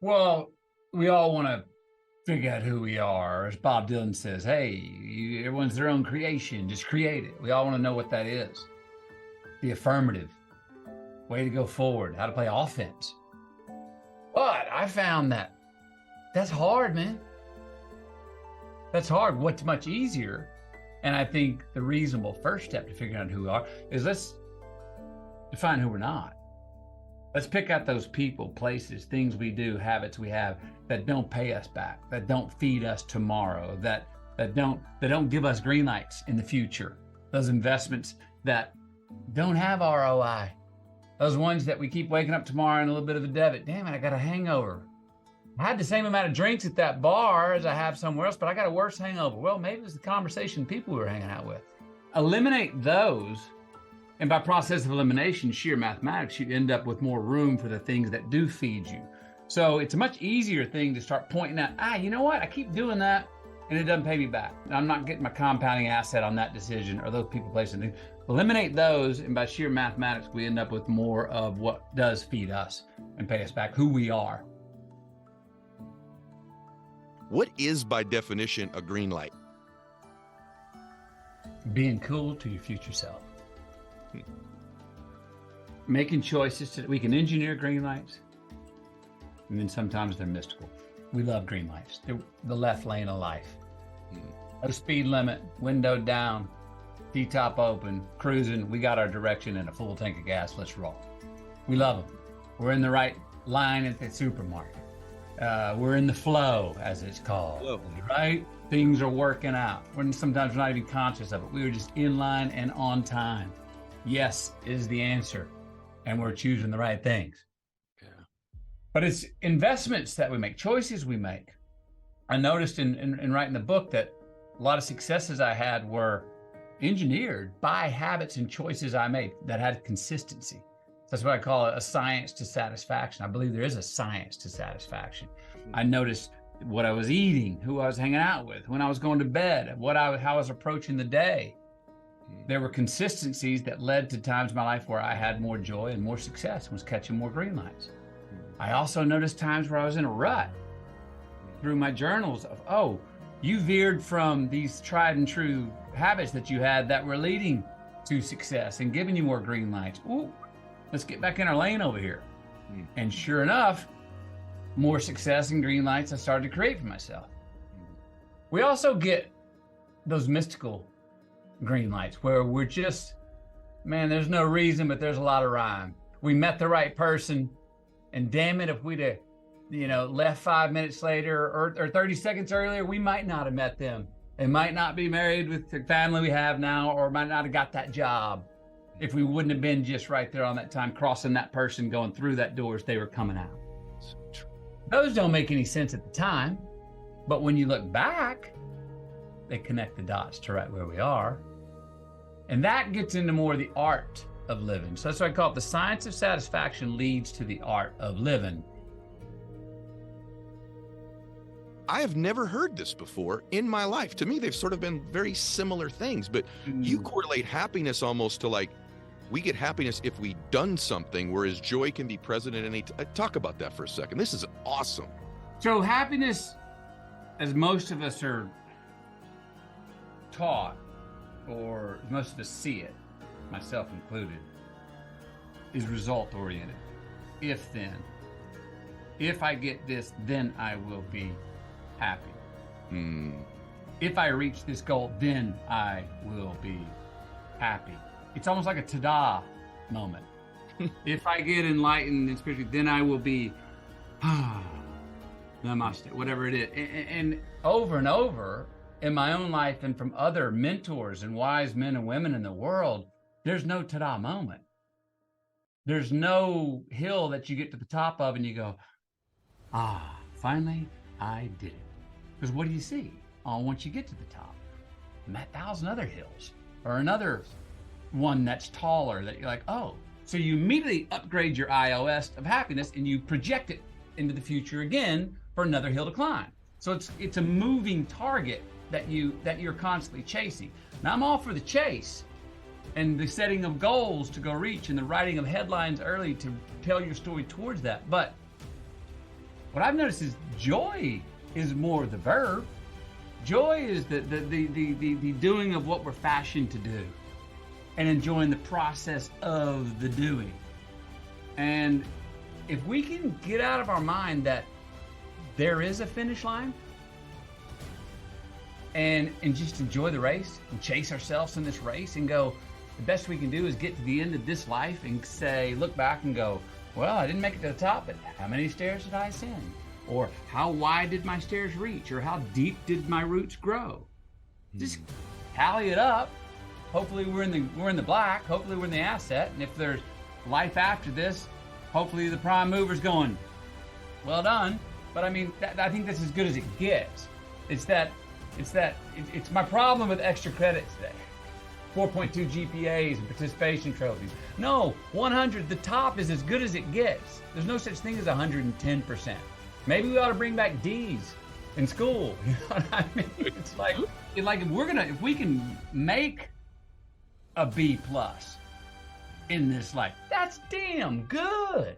Well, we all want to figure out who we are. As Bob Dylan says, hey, everyone's their own creation. Just create it. We all want to know what that is. The affirmative way to go forward, how to play offense. But I found that that's hard, man. That's hard. What's much easier, and I think the reasonable first step to figuring out who we are is let's define who we're not. Let's pick out those people, places, things we do, habits we have that don't pay us back, that don't feed us tomorrow, that don't give us green lights in the future. Those investments that don't have ROI. Those ones that we keep waking up tomorrow and a little bit of a debit. Damn it, I got a hangover. I had the same amount of drinks at that bar as I have somewhere else, but I got a worse hangover. Well, maybe it's the conversation people we were hanging out with. Eliminate those. And by process of elimination, sheer mathematics, you end up with more room for the things that do feed you. So it's a much easier thing to start pointing out, you know what? I keep doing that and it doesn't pay me back. I'm not getting my compounding asset on that decision or those people, places, and things. Eliminate those, and by sheer mathematics, we end up with more of what does feed us and pay us back, who we are. What is, by definition, a green light? Being cool to your future self. Making choices we can engineer green lights, and then sometimes they're mystical. We love green lights. They're the left lane of life. No speed limit, window down, T-top open, cruising. We got our direction and a full tank of gas. Let's roll. We love them. We're in the right line at the supermarket. We're in the flow, as it's called. Flow. Right? Things are working out. Sometimes we're not even conscious of it. We were just in line and on time. Yes is the answer, and we're choosing the right things. Yeah. But it's investments that we make, choices we make. I noticed in writing the book that a lot of successes I had were engineered by habits and choices I made that had consistency. That's what I call a science to satisfaction. I believe there is a science to satisfaction. I noticed what I was eating, who I was hanging out with, when I was going to bed, how I was approaching the day. There were consistencies that led to times in my life where I had more joy and more success and was catching more green lights. I also noticed times where I was in a rut through my journals of, you veered from these tried and true habits that you had that were leading to success and giving you more green lights. Ooh, let's get back in our lane over here. And sure enough, more success and green lights I started to create for myself. We also get those mystical green lights where we're just, man, there's no reason, but there's a lot of rhyme. We met the right person, and damn it, if we'd have, left 5 minutes later or 30 seconds earlier, we might not have met them. They might not be married with the family we have now, or might not have got that job if we wouldn't have been just right there on that time, crossing that person, going through that door as they were coming out. So true. Those don't make any sense at the time, but when you look back, they connect the dots to right where we are. And that gets into more of the art of living. So that's what I call it. The science of satisfaction leads to the art of living. I have never heard this before in my life. To me, they've sort of been very similar things, but you correlate happiness almost to like, we get happiness if we've done something, whereas joy can be present at any time. Talk about that for a second. This is awesome. So happiness, as most of us are taught, or most of us see it, myself included, is result oriented. If then, if I get this, then I will be happy. If I reach this goal, then I will be happy. It's almost like a ta-da moment. If I get enlightened and spiritual, then I will be namaste, whatever it is. And over in my own life and from other mentors and wise men and women in the world, there's no ta-da moment. There's no hill that you get to the top of and you go, finally I did it. Because what do you see? Once you get to the top, that 1,000 other hills or another one that's taller that you're like, so you immediately upgrade your iOS of happiness and you project it into the future again for another hill to climb. So it's a moving target that you're constantly chasing. Now I'm all for the chase and the setting of goals to go reach and the writing of headlines early to tell your story towards that. But what I've noticed is joy is more the verb. Joy is the doing of what we're fashioned to do and enjoying the process of the doing. And if we can get out of our mind that there is a finish line and just enjoy the race and chase ourselves in this race and go, the best we can do is get to the end of this life and say, look back and go, well, I didn't make it to the top, but how many stairs did I ascend? Or how wide did my stairs reach? Or how deep did my roots grow? Just tally it up. Hopefully we're in the black. Hopefully we're in the asset. And if there's life after this, hopefully the prime mover's going, well done. But I mean, I think that's as good as it gets. It's my problem with extra credits today. 4.2 GPAs and participation trophies. No, 100, the top is as good as it gets. There's no such thing as 110%. Maybe we ought to bring back D's in school. You know what I mean? It's like if we can make a B plus in this life, that's damn good.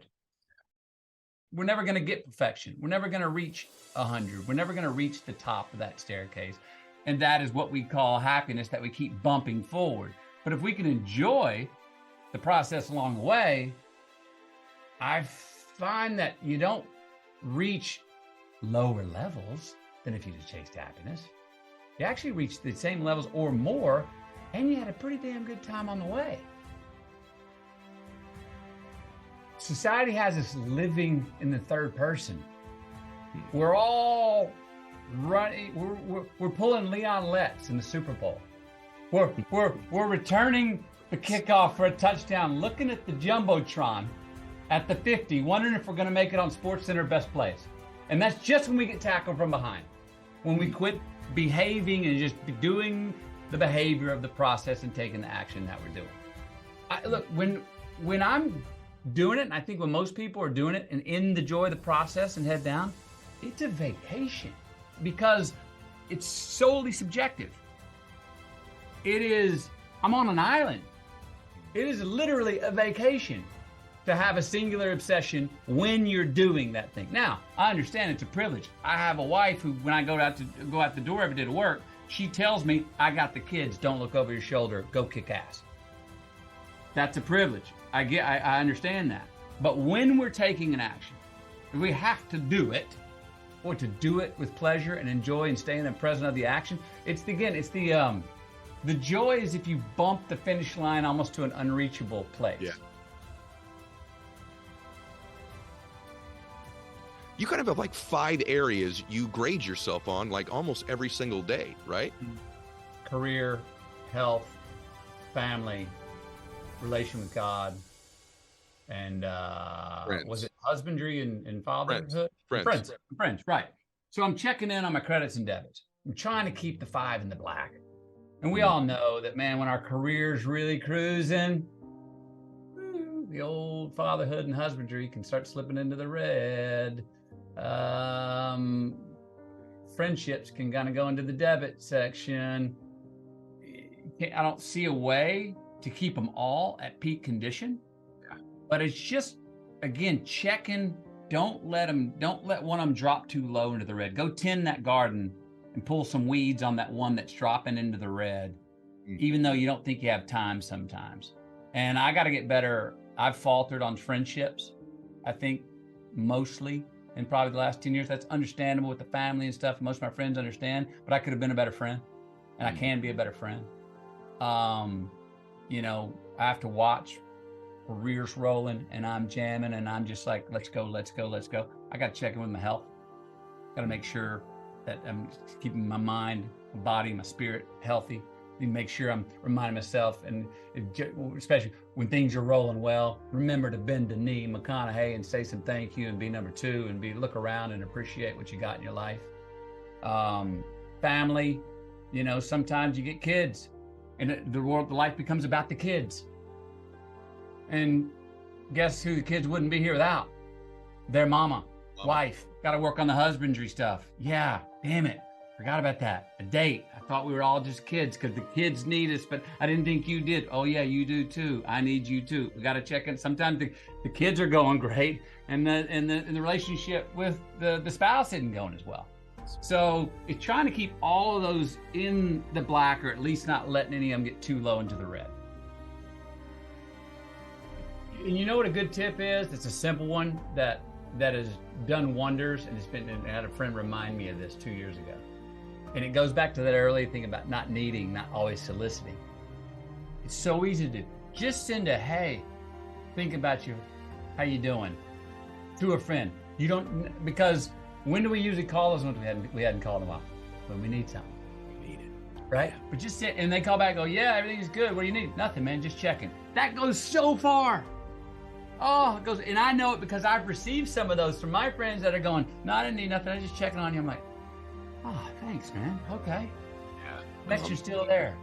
We're never going to get perfection. We're never going to reach 100. We're never going to reach the top of that staircase. And that is what we call happiness, that we keep bumping forward. But if we can enjoy the process along the way, I find that you don't reach lower levels than if you just chased happiness. You actually reach the same levels or more, and you had a pretty damn good time on the way. Society has us living in the third person. We're all running. We're pulling Leon Letts in the Super Bowl. We're returning the kickoff for a touchdown, looking at the jumbotron at the 50, wondering if we're going to make it on SportsCenter best plays. And that's just when we get tackled from behind. When we quit behaving and just doing the behavior of the process and taking the action that we're doing. Look, when I'm doing it, and I think when most people are doing it and in the joy of the process and head down, it's a vacation because it's solely subjective. I'm on an island. It is literally a vacation to have a singular obsession when you're doing that thing. Now, I understand it's a privilege. I have a wife who, when I go out the door every day to work, she tells me, I got the kids, don't look over your shoulder, go kick ass. That's a privilege. I understand that. But when we're taking an action, we have to do it, or to do it with pleasure and enjoy and stay in the present of the action. The joy is if you bump the finish line almost to an unreachable place. Yeah. You kind of have like 5 areas you grade yourself on like almost every single day, right? Career, health, family, relation with God, and was it husbandry and fatherhood? Friends, right. So I'm checking in on my credits and debits. I'm trying to keep the 5 in the black. And we all know that, man, when our career's really cruising, the old fatherhood and husbandry can start slipping into the red. Friendships can kind of go into the debit section. I don't see a way to keep them all at peak condition, but it's just, again, checking. Don't let one of them drop too low into the red. Go tend that garden and pull some weeds on that one that's dropping into the red, even though you don't think you have time sometimes. And I got to get better. I've faltered on friendships, I think, mostly in probably the last 10 years. That's understandable with the family and stuff. Most of my friends understand, but I could have been a better friend, and I can be a better friend. I have to watch careers rolling, and I'm jamming, and I'm just like, let's go. I got to check in with my health. Got to make sure that I'm keeping my mind, my body, my spirit healthy. And make sure I'm reminding myself, and especially when things are rolling well, remember to bend the knee, McConaughey, and say some thank you and be number 2 and look around and appreciate what you got in your life. Family, sometimes you get kids and the life becomes about the kids. And guess who the kids wouldn't be here without? Their mama, wife. Got to work on the husbandry stuff. Yeah, damn it. Forgot about that. A date. I thought we were all just kids because the kids need us, but I didn't think you did. Oh yeah, you do too. I need you too. We got to check in. Sometimes the kids are going great, and the relationship with the spouse isn't going as well. So it's trying to keep all of those in the black, or at least not letting any of them get too low into the red. And you know what a good tip is? It's a simple one that has done wonders, and I had a friend remind me of this 2 years ago. And it goes back to that earlier thing about not needing, not always soliciting. It's so easy to do. Just send a, hey, think about you, how you doing, to a friend. You don't, because when do we usually call those ones we hadn't called them off? When we need something. We need it. Right? Yeah. But just sit, and they call back, go, yeah, everything's good. What do you need? Nothing, man, just checking. That goes so far. Oh, it goes, and I know it because I've received some of those from my friends that are going, no, I didn't need nothing. I'm just checking on you. I'm like, oh, thanks, man. Okay. Yeah. Bet you're still there.